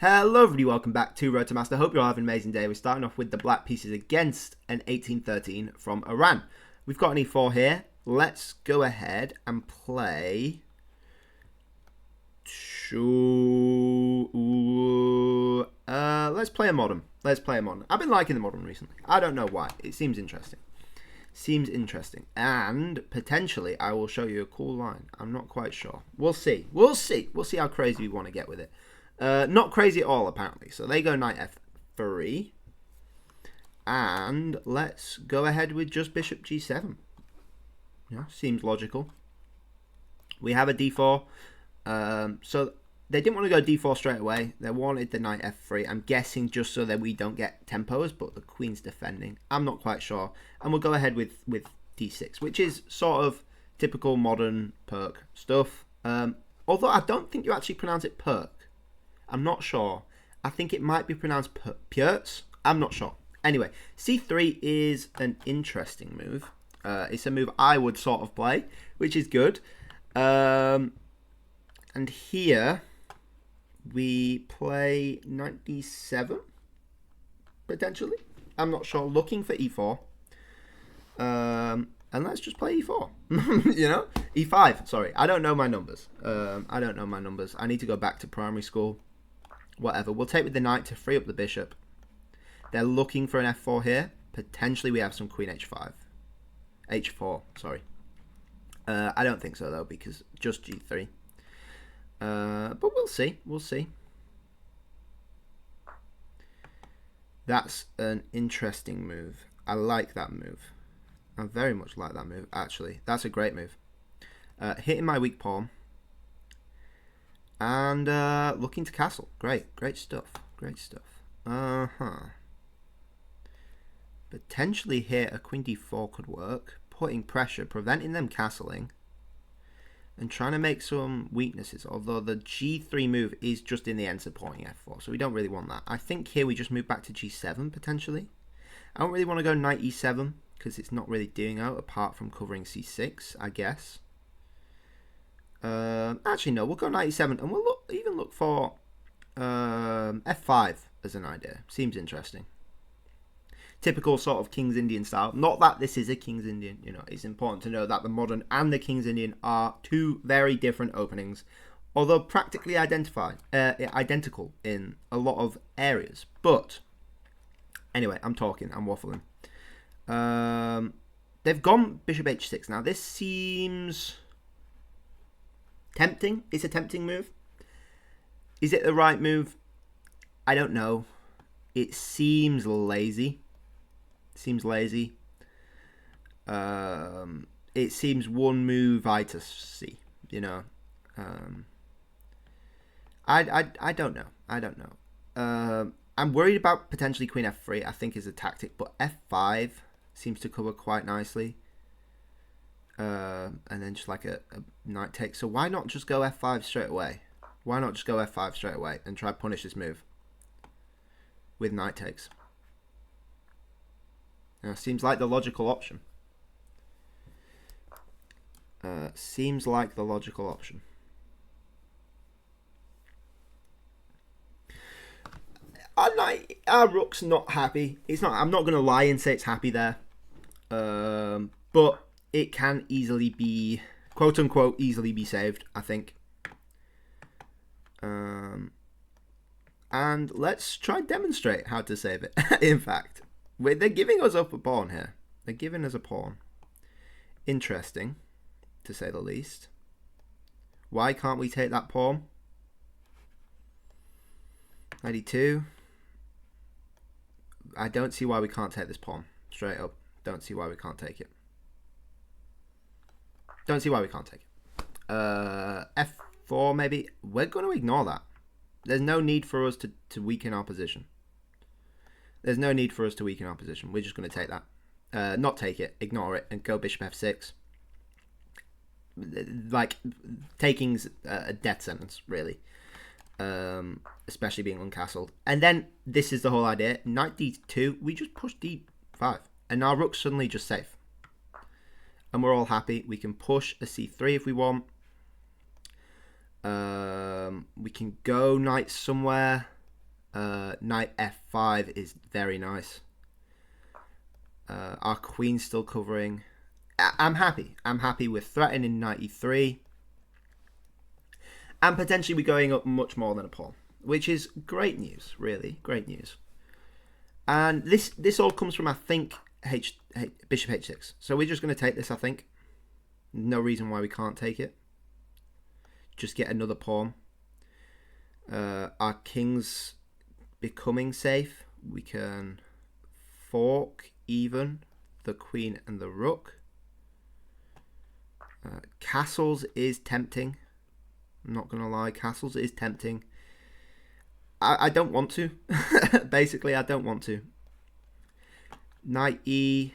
Hello everybody, welcome back to Road to Master. Hope you're all having an amazing day. We're starting off with the black pieces against an 1813 from Iran. We've got an e4 here. Let's go ahead and play... let's play a modern. I've been liking the modern recently. I don't know why. It seems interesting. And potentially I will show you a cool line. I'm not quite sure. We'll see. We'll see how crazy we want to get with it. Not crazy at all, apparently. So they go knight f3. And let's go ahead with just bishop g7. Yeah, seems logical. We have a d4. So they didn't want to go d4 straight away. They wanted the knight f3. I'm guessing just so that we don't get tempos, but the queen's defending. I'm not quite sure. And we'll go ahead with d6, which is sort of typical modern Perk stuff. Although I don't think you actually pronounce it Perk. I'm not sure. I think it might be pronounced Pjerts. I'm not sure. Anyway, c3 is an interesting move. It's a move I would sort of play, which is good. And here we play knight d7, potentially. I'm not sure. Looking for e4. And let's just play e4. You know? e5, sorry. I don't know my numbers. I need to go back to primary school. Whatever. We'll take with the knight to free up the bishop. They're looking for an f4 here. Potentially we have some queen h5. h4, sorry. I don't think so, though, because just g3. But we'll see. We'll see. That's an interesting move. I like that move. I very much like that move, actually. That's a great move. Hitting my weak pawn. And looking to castle. Great stuff. Potentially here a queen d4 could work. Putting pressure, preventing them castling. And trying to make some weaknesses. Although the g3 move is just in the end supporting f4. So we don't really want that. I think here we just move back to g7 potentially. I don't really want to go knight e7. Because it's not really doing out apart from covering c6, I guess. Actually, no, we'll go knight e7 and we'll even look for f5 as an idea. Seems interesting. Typical sort of King's Indian style. Not that this is a King's Indian, you know, it's important to know that the modern and the King's Indian are two very different openings, although practically identical in a lot of areas. But anyway, I'm waffling. They've gone bishop h6. Now this seems tempting. It's a tempting move. Is it the right move? I don't know. It seems lazy. It seems one move I to see, you know. I don't know. I'm worried about potentially queen f3, I think is a tactic, but f5 seems to cover quite nicely. And then just like a knight take. So why not just go f5 straight away? And try to punish this move with knight takes? Seems like the logical option. Our rook's not happy. It's not. I'm not going to lie and say it's happy there. But it can easily be, quote unquote, easily be saved, I think. And let's try and demonstrate how to save it. In fact, they're giving us up a pawn here. They're giving us a pawn. Interesting, to say the least. Why can't we take that pawn? 92. I don't see why we can't take this pawn. Straight up. Don't see why we can't take it. F4 maybe. We're going to ignore that. There's no need for us to weaken our position. We're just going to take that. Not take it. Ignore it. And go bishop f6. Like, taking's a death sentence, really. Especially being uncastled. And then, this is the whole idea. Knight d2, we just push d5. And our rook's suddenly just safe. And we're all happy. We can push a c3 if we want. We can go knight somewhere. Knight f5 is very nice. Our queen's still covering. I'm happy. I'm happy with threatening knight e3. And potentially we're going up much more than a pawn, which is great news, really. Great news. And this all comes from, I think, bishop h6. So we're just going to take this, I think. No reason why we can't take it. Just get another pawn. Our king's becoming safe. We can fork even the queen and the rook. Castles is tempting. I'm not going to lie. Castles is tempting. I don't want to. Basically, I don't want to. Knight e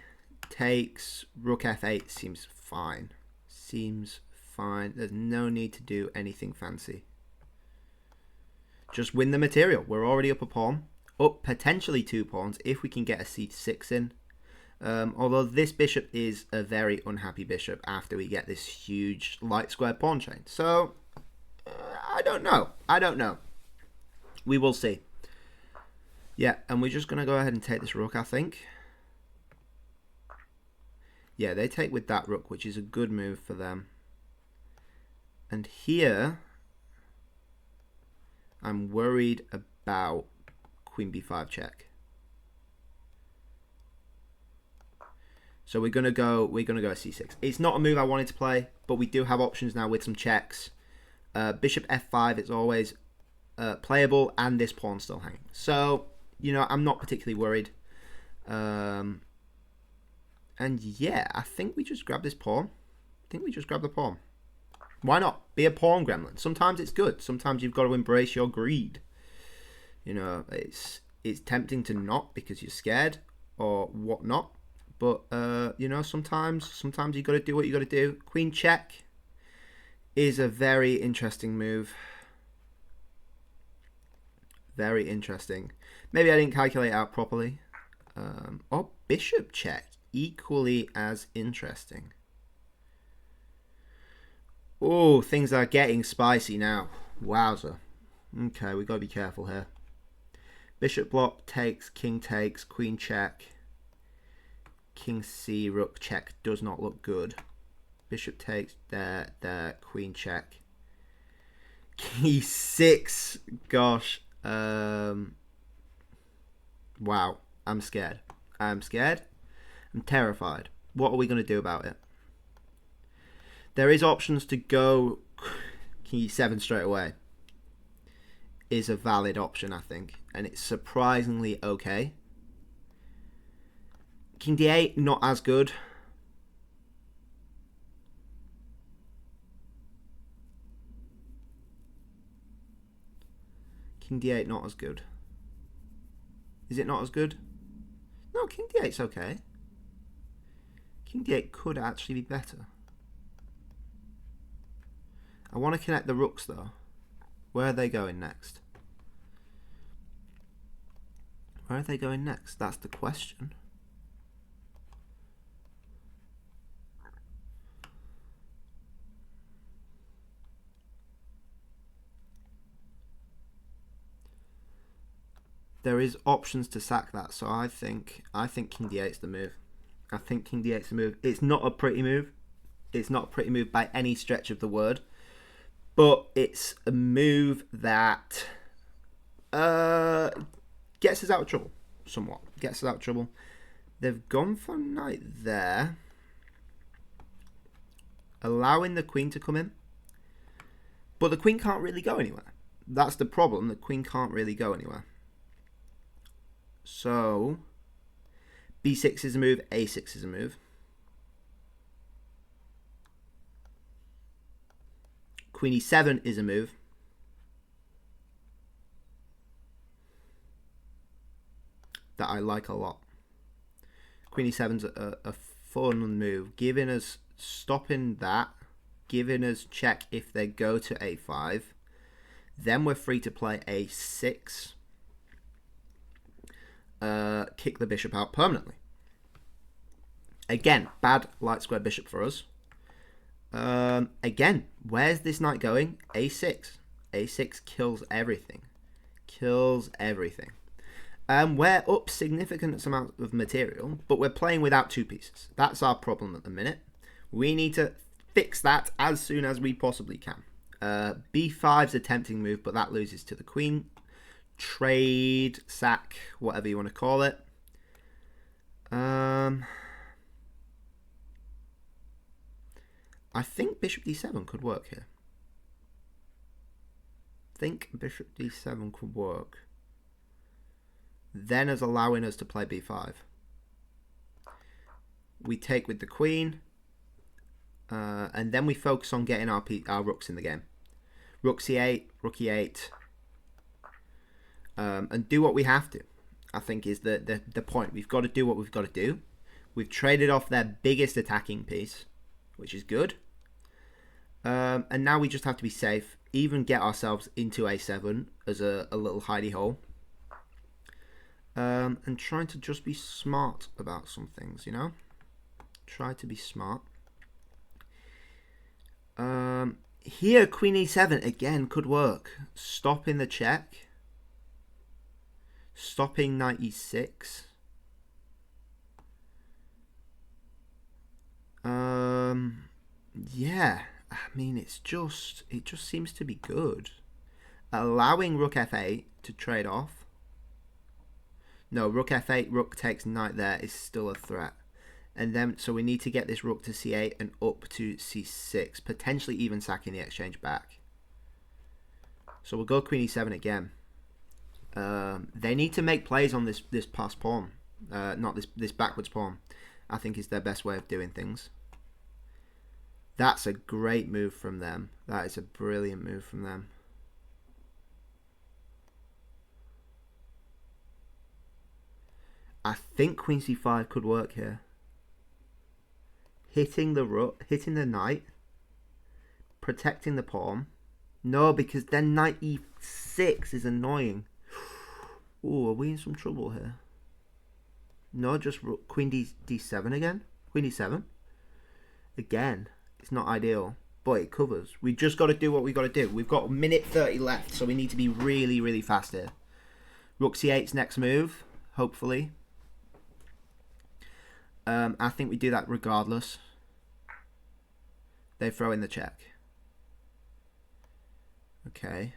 takes rook f8 seems fine. Seems fine. There's no need to do anything fancy. Just win the material. We're already up a pawn. Up potentially 2 pawns if we can get a c6 in. Although this bishop is a very unhappy bishop after we get this huge light square pawn chain. So, I don't know. I don't know. We will see. Yeah, and we're just going to go ahead and take this rook, I think. Yeah, they take with that rook, which is a good move for them. And here, I'm worried about queen b5 check. So we're gonna go c6. It's not a move I wanted to play, but we do have options now with some checks. Bishop f5 is always playable, and this pawn still hanging. So, you know, I'm not particularly worried. And yeah, I think we just grab this pawn. I think we just grab the pawn. Why not? Be a pawn gremlin. Sometimes it's good. Sometimes you've got to embrace your greed. You know, it's tempting to not because you're scared or whatnot. But you know, sometimes you got to do what you got to do. Queen check is a very interesting move. Very interesting. Maybe I didn't calculate out properly. Oh, bishop check, equally as interesting. Oh, things are getting spicy now. Wowzer. Okay, we got to be careful here. Bishop block takes, king takes, queen check. King c, rook check does not look good. Bishop takes, there, queen check. King e6, gosh. Wow, I'm scared. I'm terrified. What are we going to do about it? There is options to go king e7 straight away. Is a valid option, I think. And it's surprisingly okay. King d8, not as good. King d8, not as good. Is it not as good? No, king d8's okay. King d8 could actually be better. I want to connect the rooks, though. Where are they going next? Where are they going next? That's the question. There is options to sack that, so I think king d8's the move. I think king d8's the move. It's not a pretty move. It's not a pretty move by any stretch of the word. But it's a move that gets us out of trouble, somewhat. Gets us out of trouble. They've gone for knight there, allowing the queen to come in. But the queen can't really go anywhere. That's the problem. The queen can't really go anywhere. So, b6 is a move, a6 is a move. Queen e7 is a move. That I like a lot. Queen e7's a fun move, stopping that, giving us check if they go to a5. Then we're free to play a6. Kick the bishop out permanently. Again, bad light square bishop for us. Again, where's this knight going? a6. a6 kills everything. Kills everything. We're up significant amount of material, but we're playing without 2 pieces. That's our problem at the minute. We need to fix that as soon as we possibly can. B5's a tempting move, but that loses to the queen. Trade, sack, whatever you want to call it. I think bishop d7 could work here. Think bishop d7 could work. Then as allowing us to play b5. We take with the queen. And then we focus on getting our rooks in the game. Rook c8, rook e8. And do what we have to, I think is the point. We've got to do what we've got to do. We've traded off their biggest attacking piece, which is good. And now we just have to be safe. Even get ourselves into a7 as a little hidey hole. And trying to just be smart about some things, you know? Try to be smart. Here, queen e7 again could work. Stopping the check. Stopping knight e6. Yeah, I mean, it just seems to be good. Allowing rook f8 to trade off. No, rook f8, rook takes knight there is still a threat. And then, so we need to get this rook to c8 and up to c6, potentially even sacking the exchange back. So we'll go queen e7 again. They need to make plays on this pass pawn, not this backwards pawn. I think is their best way of doing things. That's a great move from them. That is a brilliant move from them. I think queen c5 could work here. Hitting the rook, hitting the knight, protecting the pawn. No, because then knight e6 is annoying. Oh, are we in some trouble here? No, just queen d7 again. Queen e7 again. It's not ideal, but it covers. We just got to do what we got to do. We've got a minute 30 left, so we need to be really, really fast here. Rook c8's next move, hopefully. I think we do that regardless. They throw in the check. Okay.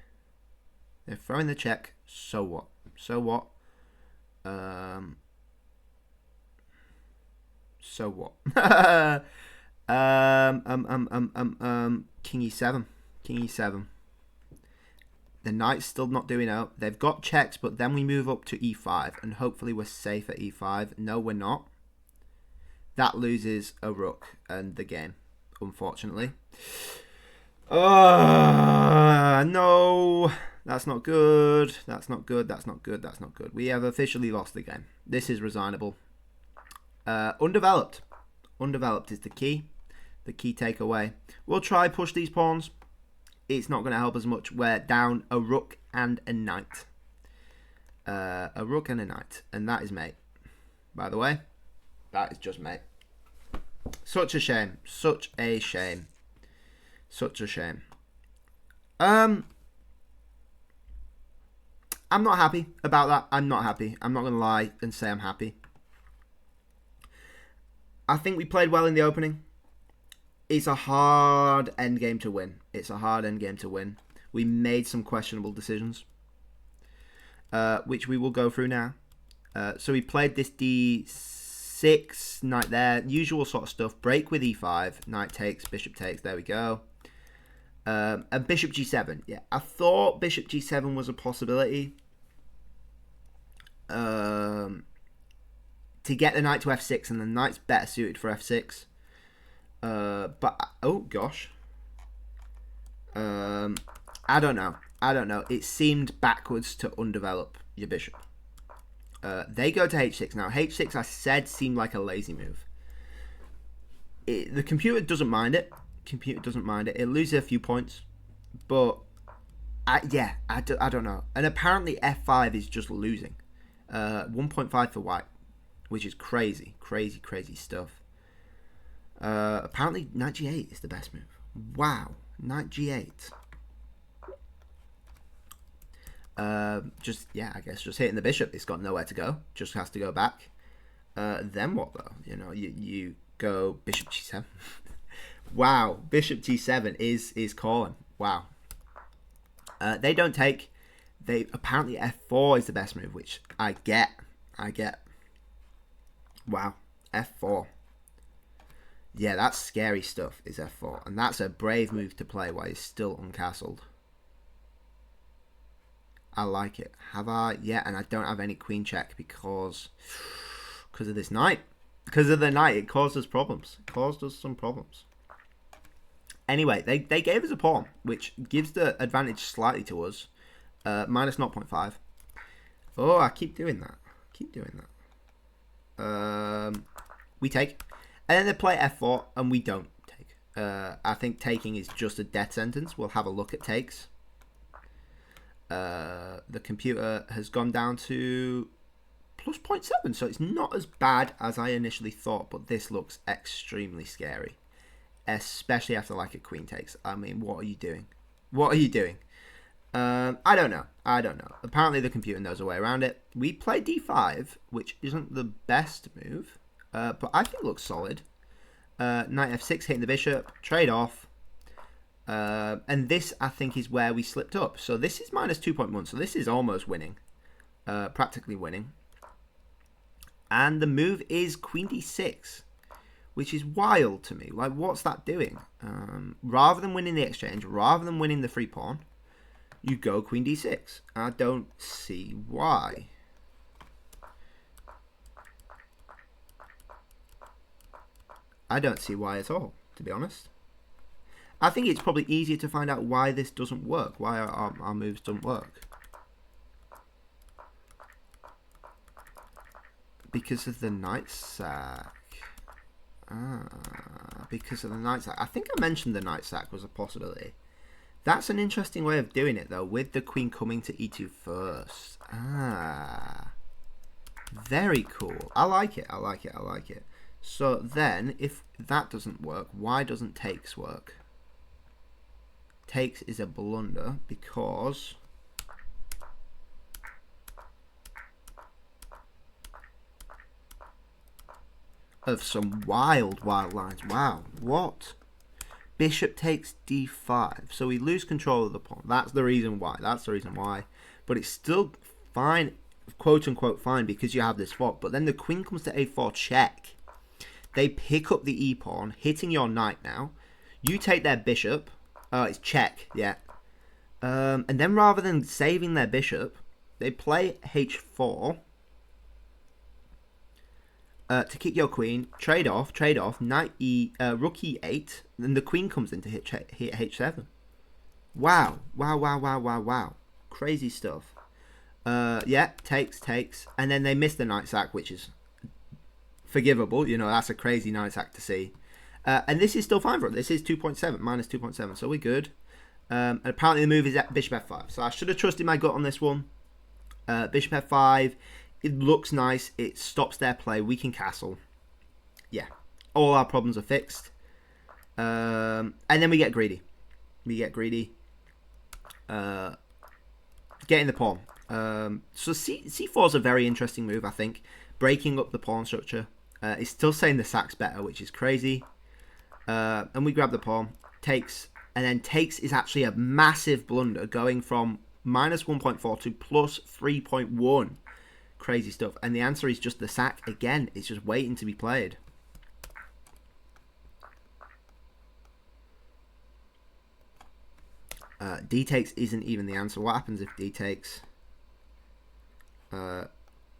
They're throwing the check. So what? So what? So what? King e7. King e7. The knight's still not doing out. They've got checks, but then we move up to e5, and hopefully we're safe at e5. No, we're not. That loses a rook and the game, unfortunately. No. That's not good. That's not good. That's not good. That's not good. We have officially lost the game. This is resignable. Undeveloped. Undeveloped is the key. The key takeaway. We'll try push these pawns. It's not going to help us much. We're down a rook and a knight. A rook and a knight. And that is mate. By the way. That is just mate. Such a shame. Such a shame. Such a shame. I'm not happy about that. I'm not happy. I'm not going to lie and say I'm happy. I think we played well in the opening. It's a hard endgame to win. It's a hard endgame to win. We made some questionable decisions, which we will go through now. So we played this d6, knight there, usual sort of stuff. Break with e5, knight takes, bishop takes. There we go. And bishop g7. Yeah, I thought bishop g7 was a possibility. To get the knight to f6, and the knight's better suited for f6. But oh gosh, I don't know. It seemed backwards to undevelop your bishop. They go to h6 now. h6, I said, seemed like a lazy move. The computer doesn't mind it. It loses a few points, but I don't know. And apparently f5 is just losing. 1.5 for white, which is crazy stuff. Apparently knight g8 is the best move. Wow, knight g8. I guess just hitting the bishop. It's got nowhere to go. Just has to go back. Then what though? You go bishop g7. Wow, bishop g7 is calling. Wow. They don't take. They apparently f4 is the best move, which I get. Wow, f4. Yeah, that's scary stuff. Is f4, and that's a brave move to play while he's still uncastled. I like it. Have I? Yeah, and I don't have any queen check because of this knight. Because of the knight, it caused us problems. It caused us some problems. Anyway, they gave us a pawn, which gives the advantage slightly to us. Minus 0.5. Oh, I keep doing that. We take. And then they play f4, and we don't take. I think taking is just a death sentence. We'll have a look at takes. The computer has gone down to plus 0.7, so it's not as bad as I initially thought, but this looks extremely scary, especially after like a queen takes. I mean, what are you doing? I don't know. Apparently the computer knows a way around it. We play d5, which isn't the best move, but I think it looks solid. Knight f6, hitting the bishop, trade off. And this, I think, is where we slipped up. So this is minus 2.1. So this is almost winning. Practically winning. And the move is queen d6, which is wild to me. Like, what's that doing? Rather than winning the exchange, rather than winning the free pawn, you go queen d6. I don't see why. I don't see why at all, to be honest. I think it's probably easier to find out why this doesn't work, why our moves don't work. Because of the knight sack. Because of the knight sack. I think I mentioned the knight sack was a possibility. That's an interesting way of doing it, though, with the queen coming to e2 first. Very cool. I like it. So then, if that doesn't work, why doesn't takes work? Takes is a blunder because of some wild lines. Wow, what? Bishop takes d5, so we lose control of the pawn. That's the reason why. But it's still fine, quote unquote fine, because you have this swap. But then the queen comes to a4 check. They pick up the e pawn, hitting your knight now. You take their bishop. Oh, it's check, yeah. And then rather than saving their bishop, they play h4 to kick your queen. Trade off. Knight rook e8. Then the queen comes in to hit h7. Wow. Crazy stuff. Yeah, takes. And then they miss the knight sack, which is forgivable. That's a crazy knight sack to see. And this is still fine for it. This is 2.7, minus 2.7, so we're good. And apparently the move is at bishop f5. So I should have trusted my gut on this one. Bishop f5. It looks nice. It stops their play. We can castle. Yeah. All our problems are fixed. And then we get greedy. Getting the pawn. So c4 is a very interesting move, I think. Breaking up the pawn structure. It's still saying the sack's better, which is crazy. And we grab the pawn. Takes. And then takes is actually a massive blunder, going from minus 1.4 to plus 3.1. Crazy stuff. And the answer is just the sack. Again, it's just waiting to be played. D takes isn't even the answer. What happens if D takes?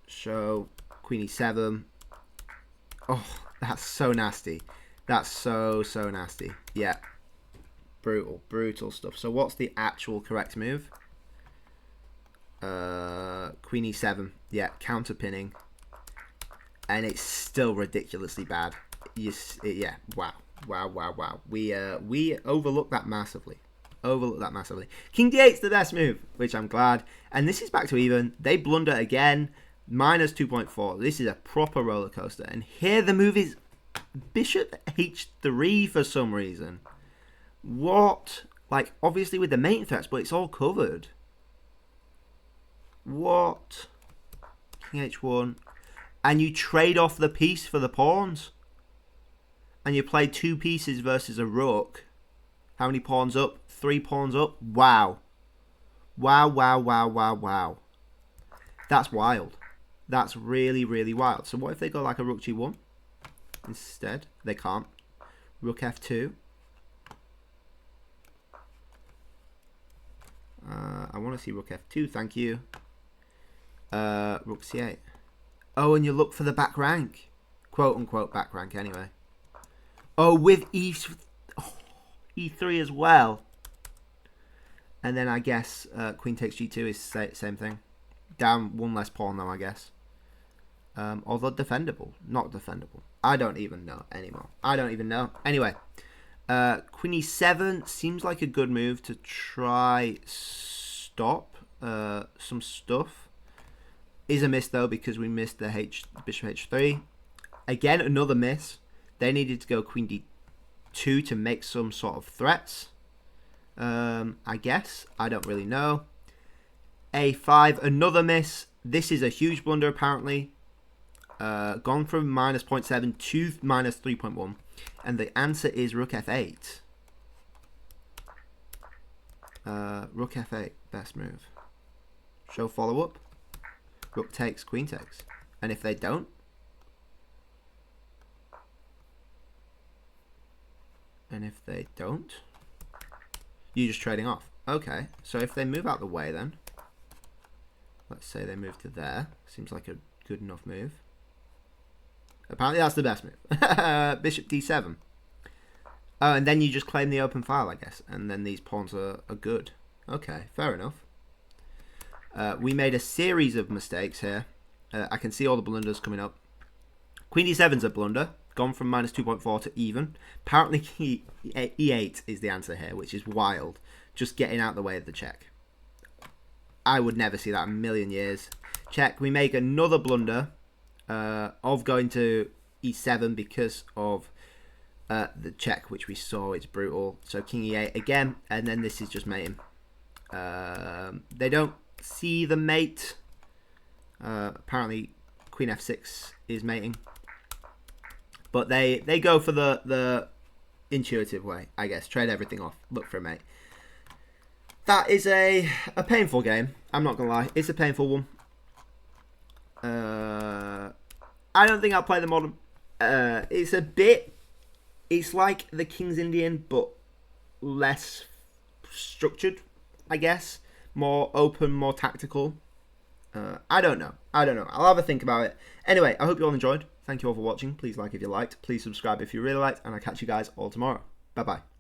Show queen e7. Oh, that's so nasty. That's so nasty. Yeah. Brutal stuff. So what's the actual correct move? Queen e7. Yeah, counter pinning. And it's still ridiculously bad. Yeah, wow. We overlooked that massively. King d8's the best move, which I'm glad. And this is back to even. They blunder again. Minus 2.4. This is a proper roller coaster. And here the move is bishop h3 for some reason. What? Like, obviously with the main threats, but it's all covered. What? King h1. And you trade off the piece for the pawns. And you play 2 pieces versus a rook. How many pawns up? 3 pawns up? Wow. Wow, wow, wow, wow, wow. That's wild. That's really, really wild. So what if they go like a rook g1 instead? They can't. Rook f2. I want to see rook f2, thank you. Rook c8. Oh, and you look for the back rank. Quote unquote back rank anyway. Oh, with e3 as well. And then I guess queen takes g2 is same thing. Down 1 less pawn though, I guess. Although defendable. Not defendable. I don't even know anymore. I don't even know. Anyway. Queen e7 seems like a good move to try stop some stuff. Is a miss though because we missed the bishop h3. Again, another miss. They needed to go queen d2 to make some sort of threats. I guess. I don't really know. a5, another miss. This is a huge blunder apparently. Gone from minus 0.7 to minus 3.1. And the answer is rook f8. Rook f8, best move. Show follow up. Rook takes, queen takes. And if they don't, you're just trading off. Okay, so if they move out the way then, let's say they move to there. Seems like a good enough move. Apparently that's the best move. Bishop d7. Oh, and then you just claim the open file, I guess. And then these pawns are good. Okay, fair enough. We made a series of mistakes here. I can see all the blunders coming up. Queen e7's a blunder. Gone from minus 2.4 to even. Apparently e8 is the answer here, which is wild. Just getting out the way of the check. I would never see that in a million years. Check. We make another blunder of going to e7 because of the check, which we saw. It's brutal. So king e8 again, and then this is just mating. They don't see the mate. Apparently queen f6 is mating. But they go for the intuitive way, I guess. Trade everything off. Look for a mate. That is a painful game. I'm not going to lie. It's a painful one. I don't think I'll play the modern. It's like the King's Indian, but less structured, I guess. More open, more tactical. I don't know. I'll have a think about it. Anyway, I hope you all enjoyed. Thank you all for watching. Please like if you liked. Please subscribe if you really liked. And I'll catch you guys all tomorrow. Bye-bye.